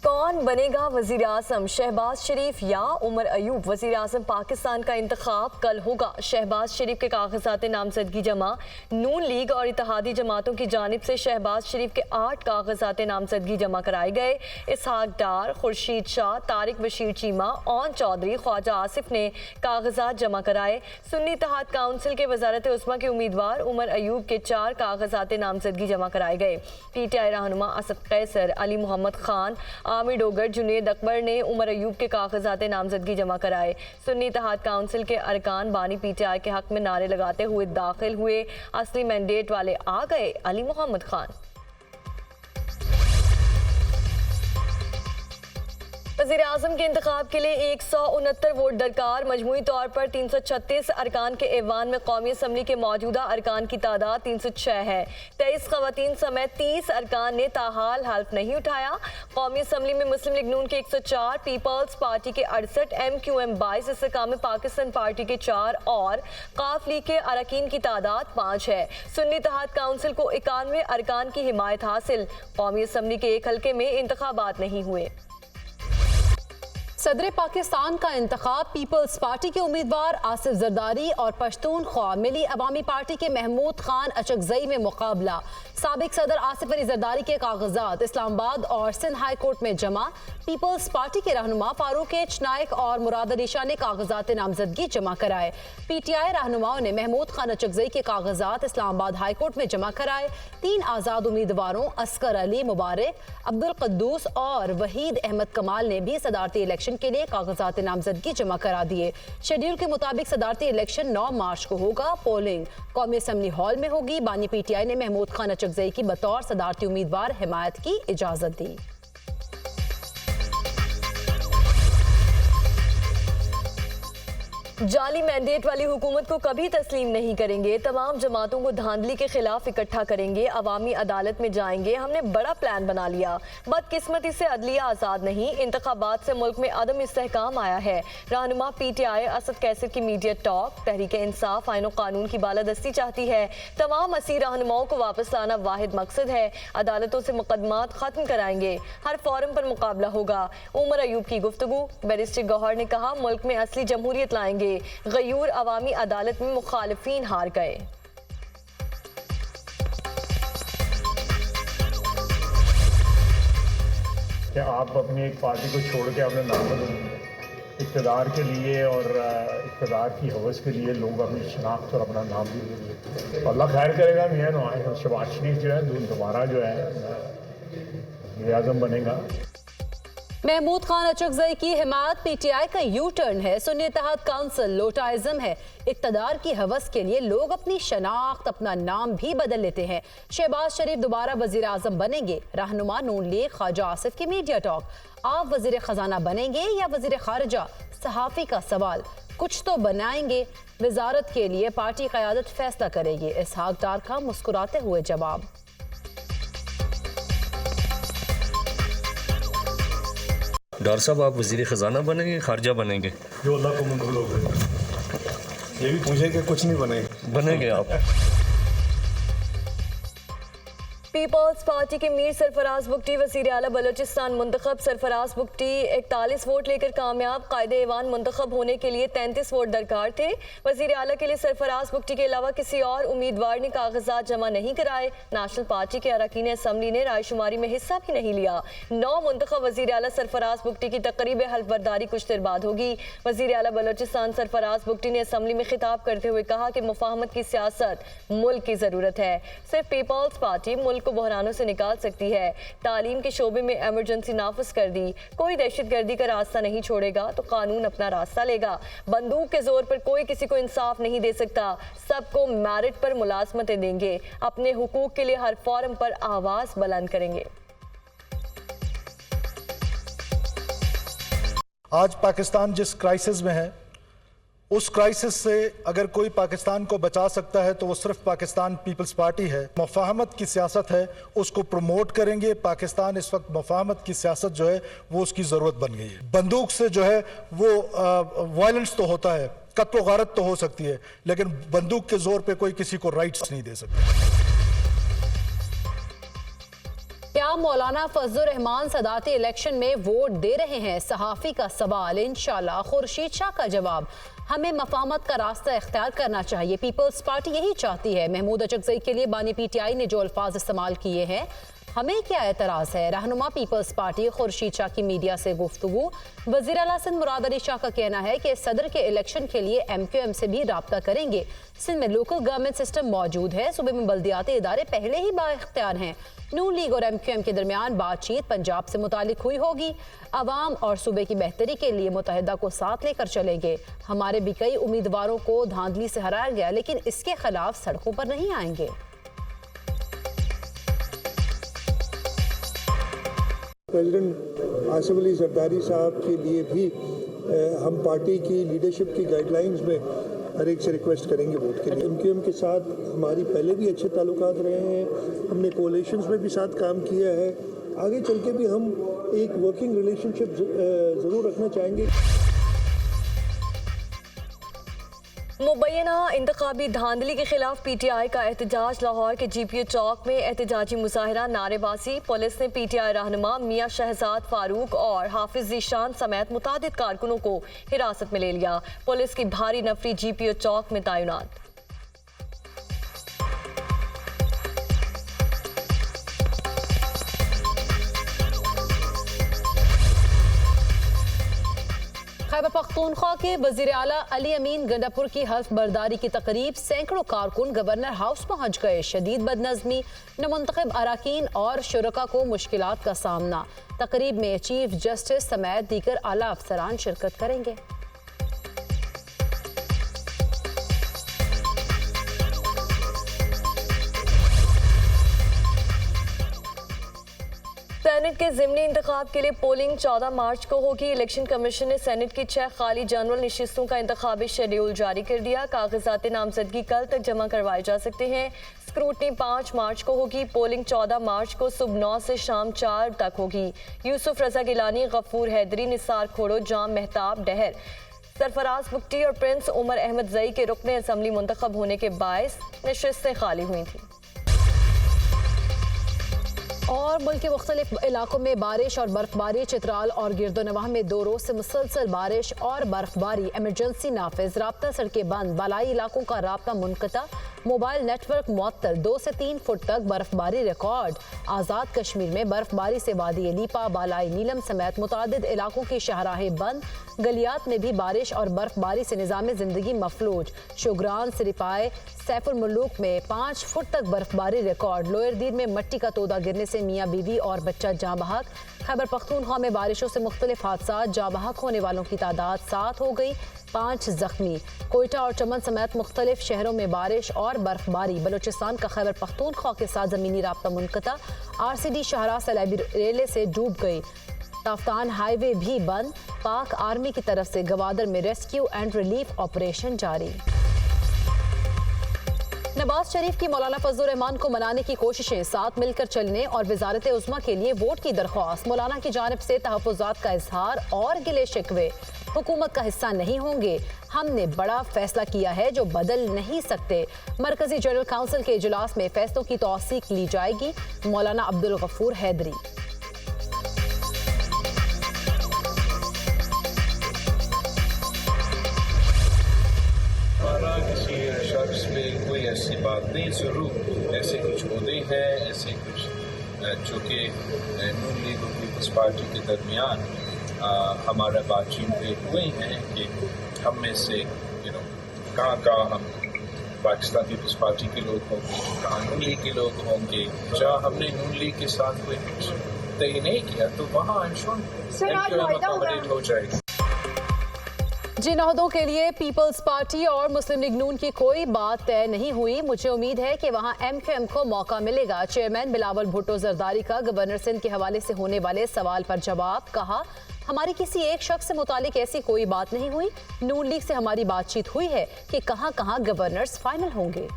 कौन बनेगा वजीर आजम, शहबाज शरीफ या उमर अयूब? वजीर आजम पाकिस्तान का इंतखाब कल होगा। शहबाज शरीफ के कागजात नामजदगी जमा। नून लीग और इत्तेहादी जमातों की जानिब से शहबाज शरीफ के 8 कागजात नामजदगी जमा कराए गए। इसहाक डार, खुर्शीद शाह, तारिक बशीर चीमा, ओन चौधरी, ख्वाजा आसिफ ने कागजात जमा कराए। सुन्नी इत्तेहाद काउंसिल के वजारत उस्मा के उम्मीदवार उमर अयूब के 4 कागजात नामजदगी जमा कराए गए। PTI रहनुमा असद कैसर, अली मोहम्मद खान, आमिर डोगर, जुनेद अकबर ने उमर अयूब के कागजात नामजदगी जमा कराए। सुन्नी इत्तेहाद काउंसिल के अरकान बानी PTI के हक में नारे लगाते हुए दाखिल हुए। असली मैंडेट वाले आ गए, अली मोहम्मद खान। वज़ीर आज़म के इंतखाब के लिए 169 वोट दरकार। मजमूई तौर पर 336 अरकान के ऐवान में कौमी असम्बली के मौजूदा अरकान की तादाद 306 है। 23 ख़वातीन समेत 30 अरकान ने ताहाल हल्फ नहीं उठाया। कौमी असम्बली में मुस्लिम लीग नून के 104, पीपल्स पार्टी के 68, MQM 22, इस्तेकाम पाकिस्तान पार्टी के 4 और काफ लीग के अरकान की तादाद 5 है। सुन्नी इत्तेहाद काउंसिल को 91 अरकान की हिमायत हासिल। कौमी असम्बली के एक हल्के में इंतखाबात नहीं हुए। सदर पाकिस्तान का इंतखाब पीपल्स पार्टी के उम्मीदवार आसिफ जरदारी और पश्तूनख्वा मिली अवामी पार्टी के महमूद खान अचकजई में मुकाबला। साबिक सदर आसिफ अली जरदारी के कागजात इस्लामाबाद और सिंध हाई कोर्ट में जमा। पीपल्स पार्टी के रहनुमा फारूक एच नाइक और मुराद अली शाह ने कागजात नामजदगी जमा कराए। PTI रहनुमाओं ने महमूद खान अचकजई के कागजात इस्लामाबाद हाई कोर्ट में जमा कराए। 3 आज़ाद उम्मीदवारों असगर अली मुबारक, अब्दुल कद्दूस और वहीद अहमद कमाल ने भी सदारती इलेक्शन के लिए कागजात नामजदगी जमा करा दिए। शेड्यूल के मुताबिक सदारती इलेक्शन 9 मार्च को होगा। पोलिंग कौमी असम्बली हॉल में होगी। बानी PTI ने महमूद खान अचकजई की बतौर सदारती उम्मीदवार हिमायत की इजाजत दी। जाली मैंडेट वाली हुकूमत को कभी तस्लीम नहीं करेंगे। तमाम जमातों को धांधली के खिलाफ इकट्ठा करेंगे। अवामी अदालत में जाएंगे। हमने बड़ा प्लान बना लिया। बदकिस्मती से अदलिया आज़ाद नहीं। इंतखाबात से मुल्क में अदम इस्तेहकाम आया है। रहनुमा PTI असद कैसर की मीडिया टॉक। तहरीक इंसाफ आईन कानून की बालादस्ती चाहती है। तमाम असीर रहनुमाओं को वापस लाना वाहिद मकसद है। अदालतों से मुकदमात खत्म कराएंगे। हर फोरम पर मुकाबला होगा। उमर अयूब की गुफ्तगू। बैरिस्टर गौहर ने कहा, मुल्क में असली जमहूरियत लाएंगे। गयूर अवामी अदालत में मुखालिफिन हार गए। क्या आप अपनी एक पार्टी को छोड़ के अपने नाम बदलेंगे? इक़्तिदार के लिए और इक़्तिदार की हवस के लिए लोग अपनी शनाख्त और अपना नाम भी देंगे। तो अल्लाह खैर करेगा। मियां नवाज शहबाज शरीफ जो है दोबारा जो है वज़ीर आज़म बनेगा। महमूद खान अचकजई की हिमायत PTI का यू टर्न है। सुन्नी इत्तेहाद काउंसिल लोटाइज्म है। इक़्तिदार की हवस के लिए लोग अपनी शनाख्त, अपना नाम भी बदल लेते हैं। शहबाज शरीफ दोबारा वजीर आजम बनेंगे। रहनुमा नून लीग ख्वाजा आसिफ की मीडिया टॉक। आप वजीर खजाना बनेंगे या वजीर खारजा? सहाफ़ी का सवाल। कुछ तो बनाएंगे। वजारत के लिए पार्टी क़यादत फैसला करेगी। इसहाक डार का मुस्कुराते हुए जवाब। डॉक्टर साहब, आप वज़ीर ख़जाना बनेंगे, खारजा बनेंगे? जो अल्लाह को मंजूर होगा। ये भी पूछे कि कुछ नहीं बनेंगे आप? पीपल्स पार्टी के मीर सरफराज बुगटी वज़ीर आला बलोचिस्तान मुंतखब। सरफराज बुगटी 41 वोट लेकर कामयाब। कायदे ऐवान मुंतखब होने के लिए 33 वोट दरकार थे। वज़ीर आला के लिए सरफराज बुगटी के अलावा किसी और उम्मीदवार ने कागजात जमा नहीं कराए। नेशनल पार्टी के अरकान असम्बली ने रायशुमारी में हिस्सा भी नहीं लिया। 9 मुंतखब वज़ीर आला सरफराज बुगटी की तकरीब हल्फबरदारी कुछ देर बाद होगी। वज़ीर आला बलोचिस्तान सरफराज बुगटी ने असम्बली में खिताब करते हुए कहा कि मुफाहमत की सियासत मुल्क की ज़रूरत है। सिर्फ पीपल्स पार्टी मुल्क को बहरानों से निकाल सकती है। तालीम के शोबे में एमरजेंसी नाफिज कर दी। कोई दहशतगर्दी का रास्ता नहीं छोड़ेगा तो कानून अपना रास्ता लेगा। बंदूक के जोर पर कोई किसी को इंसाफ नहीं दे सकता। सबको मेरिट पर मुलाजमतें देंगे। अपने हुकूक के लिए हर फोरम पर आवाज बुलंद करेंगे। आज पाकिस्तान जिस क्राइसिस में है, उस क्राइसिस से अगर कोई पाकिस्तान को बचा सकता है तो वो सिर्फ पाकिस्तान पीपल्स पार्टी है। मुफाहमत की सियासत है, उसको प्रमोट करेंगे। पाकिस्तान इस वक्त मुफाहमत की सियासत जो है वो उसकी ज़रूरत बन गई है। बंदूक से जो है वो वायलेंस तो होता है, कत्ल गारत तो हो सकती है, लेकिन बंदूक के जोर पे कोई किसी को राइट्स नहीं दे सकता। क्या मौलाना फजलुर रहमान सदाती इलेक्शन में वोट दे रहे हैं? सहाफ़ी का सवाल। इंशाल्लाह। खुर्शीद शाह का जवाब, हमें मफाहमत का रास्ता इख्तियार करना चाहिए, पीपल्स पार्टी यही चाहती है। महमूद अचकज़ई के लिए बानी PTI ने जो अल्फाज इस्तेमाल किए हैं, हमें क्या एतराज़ है? रहनुमा पीपल्स पार्टी खुर्शीद शाह की मीडिया से गुफ्तगू। वज़ीर आला सिंध मुराद अली शाह का कहना है कि सदर के इलेक्शन के लिए MQM से भी राब्ता करेंगे। सिंध में लोकल गवर्नमेंट सिस्टम मौजूद है, सूबे में बल्दियाती इदारे पहले ही बाइख्तियार हैं। नून लीग और MQM के दरमियान बातचीत पंजाब से मुतालिक हुई होगी। अवाम और सूबे की बेहतरी के लिए मुत्तहिदा को साथ लेकर चलेंगे। हमारे भी कई उम्मीदवारों को धांधली से हराया गया, लेकिन इसके खिलाफ सड़कों पर नहीं आएंगे। प्रेसिडेंट आसिफ अली जरदारी साहब के लिए भी हम पार्टी की लीडरशिप की गाइडलाइंस में हर एक से रिक्वेस्ट करेंगे वोट के लिए। MQM के साथ हमारी पहले भी अच्छे ताल्लुकात रहे हैं, हमने कोalitions में भी साथ काम किया है, आगे चल के भी हम एक वर्किंग रिलेशनशिप ज़रूर रखना चाहेंगे। मुबैना इंतखाबी धांधली के खिलाफ PTI का एहतजाज। लाहौर के GPO चौक में एहतजाजी मुजाहरा, नारेबाजी। पुलिस ने PTI रहनुमा मियां शहजाद फारूक और हाफिज जीशान समेत मुतादिद कारकुनों को हिरासत में ले लिया। पुलिस की भारी नफरी GPO चौक में तैनात। खैबर पख्तूनख्वा के वज़ीर आला अली अमीन गंडापुर की हल्फ बर्दारी की तकरीब। सैकड़ों कारकुन गवर्नर हाउस पहुंच गए। शदीद बदनज़मी, नामुंतखब अराकीन और शुरका को मुश्किलात का सामना। तकरीब में चीफ जस्टिस समेत दीगर आला अफसरान शिरकत करेंगे। सेनेट के ज़िमनी इंतखाब के लिए पोलिंग 14 मार्च को होगी। इलेक्शन कमीशन ने सेनेट की 6 खाली जनरल नशिस्तों का इंतखाबी शेड्यूल जारी कर दिया। कागजात नामजदगी कल तक जमा करवाए जा सकते हैं। स्क्रूटनी 5 मार्च को होगी। पोलिंग 14 मार्च को सुबह 9 से शाम 4 तक होगी। यूसुफ रजा गिलानी, गफूर हैदरी, निसार खोड़ो, जाम मेहताब डहर, सरफराज बुगटी और प्रिंस उमर अहमद जई के रुकने असम्बली मुंतखब होने के बायस नशिस्तें खाली हुई थी। और मुल्क के मुख्तलिफ इलाकों में बारिश और बर्फबारी। चित्राल और गिरदोनवाह में 2 रोज से मुसलसल बारिश और बर्फबारी। इमरजेंसी नाफिज, राब्ता सड़कें बंद, बालाई इलाकों का राब्ता मुनक़ता, मोबाइल नेटवर्क मुअत्तल। 2 से 3 फुट तक बर्फबारी रिकॉर्ड। आज़ाद कश्मीर में बर्फबारी से वादी लीपा, बालाई नीलम समेत मुतादिद इलाकों की शाहराहें बंद। गलियात में भी बारिश और बर्फबारी से निज़ाम ज़िंदगी मफलूज। शुगरान, सिरिपाए, सैफुल मुल्लूक में 5 फुट तक बर्फबारी रिकॉर्ड। लोयर दीर में मट्टी का तोदा गिरने से मियाँ बीवी और बच्चा जाँ बहक। खैबर पख्तूनख्वा में बारिशों से मुख्तलिफ हादसा, जाँ बहक होने वालों की तादाद 7 हो गई, 5 जख्मी। कोयटा और चमन समेत मुख्तलिफ शहरों में बारिश और बर्फबारी। बलूचिस्तान का खैबर पख्तूनख्वा के साथ ज़मीनी राब्ता मुनक़ता। RCD शाहराह सैलाबी रेले से डूब गई। ताफ्तान हाईवे भी बंद। पाक आर्मी की तरफ से गवादर में रेस्क्यू एंड रिलीफ ऑपरेशन जारी। नवाज शरीफ की मौलाना फजलुर रहमान को मनाने की कोशिशें, साथ मिलकर चलने और वजारत उज़्मा के लिए वोट की दरख्वास्त। मौलाना की जानिब से तहफ़्फ़ुज़ात का इजहार और गिले शिकवे। हुकूमत का हिस्सा नहीं होंगे, हमने बड़ा फैसला किया है जो बदल नहीं सकते। मरकजी जनरल काउंसिल के इजलास में फैसलों की तौसीक ली जाएगी। मौलाना अब्दुल गफूर हैदरी। कोई ऐसी बात नहीं, ज़रूर ऐसे कुछ होते हैं, ऐसे कुछ जो कि नून लीग और पीपल्स पार्टी के दरमियान हमारा बातचीत पे हुए हैं कि हम में से कहाँ हम पाकिस्तान पीपल्स पार्टी के लोग होंगे, कहाँ नून लीग के लोग होंगे। जहाँ हमने नून लीग के साथ कोई कुछ तय नहीं किया तो वहाँ अकोमोडेट हो जाएगी। जिन ओहदों के लिए पीपल्स पार्टी और मुस्लिम लीग नून की कोई बात तय नहीं हुई, मुझे उम्मीद है कि वहां MQM को मौका मिलेगा। चेयरमैन बिलावल भुट्टो जरदारी का गवर्नर सिंध के हवाले से होने वाले सवाल पर जवाब। कहा, हमारी किसी एक शख्स से मुतालिक ऐसी कोई बात नहीं हुई। नून लीग से हमारी बातचीत हुई है कि कहां कहां गवर्नर्स फाइनल होंगे।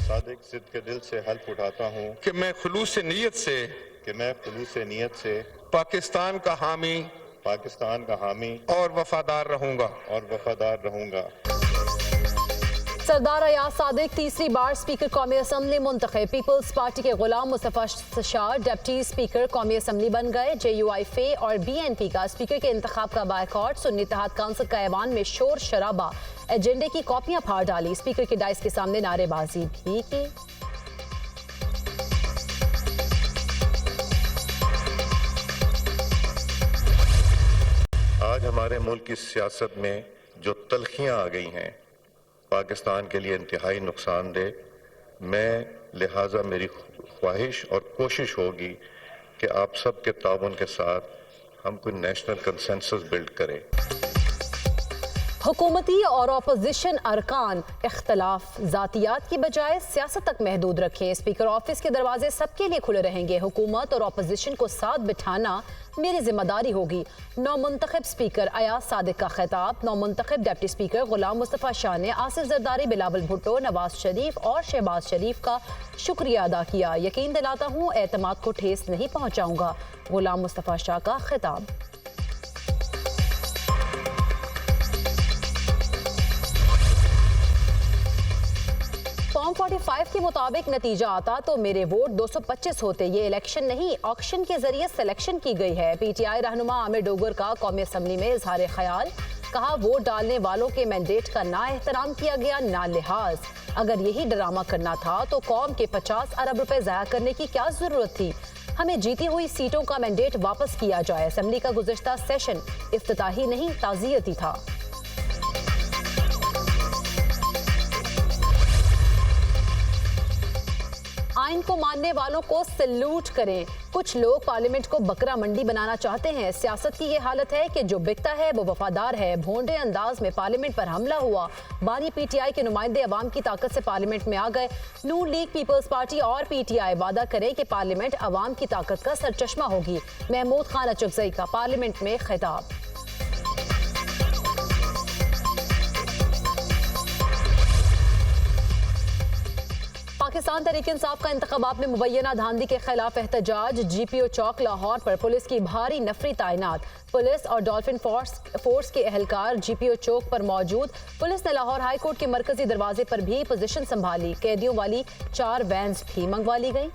सादिक सिद्ध के दिल से हल्फ उठाता हूँ कि मैं खुलूस नीयत से पाकिस्तान का हामी और वफादार रहूँगा। सरदार अयाज सादिक तीसरी बार स्पीकर कौमी असम्बली मुंतखब। पीपल्स पार्टी के गुलाम मुस्तफा शाह डिप्टी स्पीकर कौमी असम्बली बन गए। JUIF और BNP का स्पीकर के इंतखाब का बायकॉट। सुन्नी इत्तेहाद काउंसिल का ऐवान में शोर शराबा, एजेंडे की कॉपियां फाड़ डाली। स्पीकर की डाइस के सामने नारेबाजी भी की। आज हमारे मुल्क की सियासत में जो तलखियां आ गई हैं पाकिस्तान के लिए इंतहाई नुकसानदेह। मैं लिहाजा मेरी ख्वाहिश और कोशिश होगी कि आप सब के ताउन के साथ हम कोई नेशनल कंसेंसस बिल्ड करें। हुकूमती और अपोजिशन अरकान इख्तलाफ जातियात की बजाय सियासत तक महदूद रखें। स्पीकर ऑफिस के दरवाजे सबके लिए खुले रहेंगे। हुकूमत और अपोजिशन को साथ बिठाना मेरी जिम्मेदारी होगी। नौमुंतखब स्पीकर अयाज सादिक का खिताब। नौमुंतखब डिप्टी स्पीकर गुलाम मुस्तफा शाह ने आसिफ जरदारी, बिलावल भुट्टो, नवाज शरीफ और शहबाज शरीफ का शुक्रिया अदा किया। यकीन दिलाता हूँ एतमाद को ठेस नहीं पहुँचाऊंगा। गुलाम मुस्तफा शाह का खिताब। फॉर्म 45 के मुताबिक नतीजा आता तो मेरे वोट 225 होते। ये इलेक्शन नहीं, ऑक्शन के जरिए सिलेक्शन की गई है। PTI रहनुमा आमिर डोगर का कौमी असम्बली में इजहार ख्याल। कहा, वोट डालने वालों के मैंडेट का ना एहतराम किया गया, ना लिहाज। अगर यही ड्रामा करना था तो कौम के 50 अरब रुपए ज़ाया करने की क्या जरूरत थी। हमें जीती हुई सीटों का मैंडेट वापस किया जाए। असम्बली का गुज़िश्ता सेशन इफ्तिताही नहीं, ताज़ियती था। आइन को मानने वालों को सैल्यूट करें। कुछ लोग पार्लियामेंट को बकरा मंडी बनाना चाहते हैं। सियासत की ये हालत है कि जो बिकता है वो वफादार है। भोंडे अंदाज में पार्लियामेंट पर हमला हुआ। बानी PTI के नुमाइंदे अवाम की ताकत से पार्लियामेंट में आ गए। नून लीग, पीपल्स पार्टी और PTI वादा करें कि पार्लियामेंट अवाम की ताकत का सरचश्मा होगी। महमूद खान अचकजई का पार्लियामेंट में खिताब। पाकिस्तान तहरीक-ए-इंसाफ का इंतखाबात में मुबैना धांधली के खिलाफ एहतजाज। GPO चौक लाहौर पर पुलिस की भारी नफरी तैनात। पुलिस और डॉल्फिन फोर्स के एहलकार GPO चौक पर मौजूद। पुलिस ने लाहौर हाई कोर्ट के मरकजी दरवाजे पर भी पोजीशन संभाली। कैदियों वाली 4 वैन्स भी मंगवा ली गई।